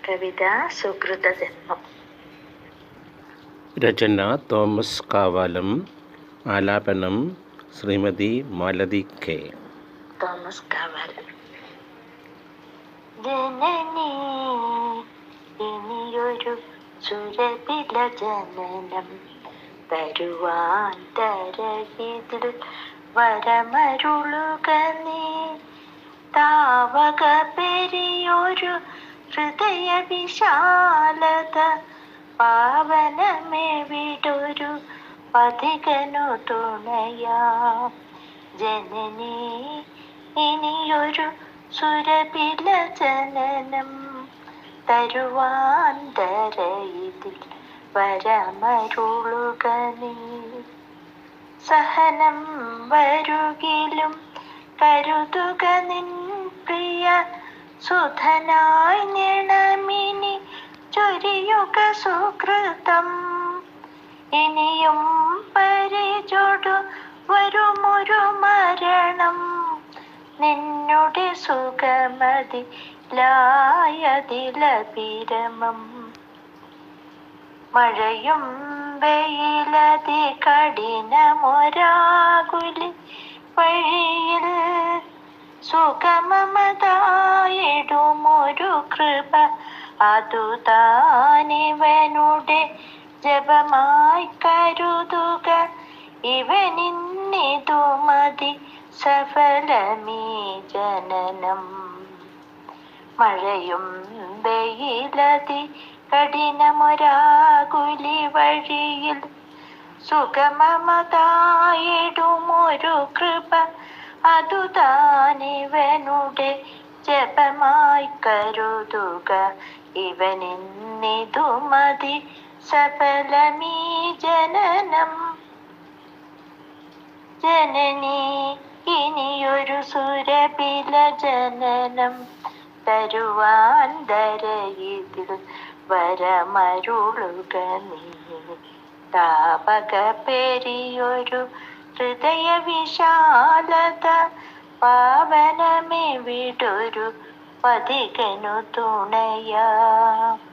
കവിത സുകൃതജന്മം. രചന Thomas Kavalam. ആലാപനം Shrimati Malathi K. Thomas Kavalam. ജനനീ ഇനിയൊരു സുരഭില ജനനം തരുവാൻ തരകിതിൽ വരമരുളുക നീ. താവക പെരിയൊരു ഹൃദയ വിശാലത പാവനമെവിടൊരു പഥികനു തുണയാം. ജനനീ ഇനിയൊരു സുരഭില ജനനം തരുവാൻ ധരയിതിൽ വരമരുളുക നീ. സഹനം വരുകിലും കരുതുക നിൻ പ്രിയ സുധനായി നിണമിനി ചൊരിയുക സുകൃതം. ഇനിയും പരിചൊടു വരുമൊരു മരണം നിന്നുടെ സുഖമതി ലായതിലഭിരമം. മഴയും വെയിലതി കഠിനമൊരാകുലി വഴിയിൽ സുഗമമതായിടുമൊരു കൃപ അതു താനിവനുടെ ജപമായി കരുതുക. ഇവനിന്നിതു മതി സഫലമീ ജനനം. മഴയും വെയിലതി കഠിനമൊരാകുലി വഴിയിൽ സുഗമമതായിടുമൊരു കൃപ അതു താനിവനുടെ ജപമായി കരുതുക. ഇവനിന്നിതു മതി സഫലമീ ജനനം. ജനനീ ഇനിയൊരു സുരഭില ജനനം തരുവാൻ ധരയിതിൽ വരമരുളുക നീ. താപക പെരിയൊരു ഹൃദയ വിശാലത പാവനമെവിടൊരു പഥികനു തുണയാം.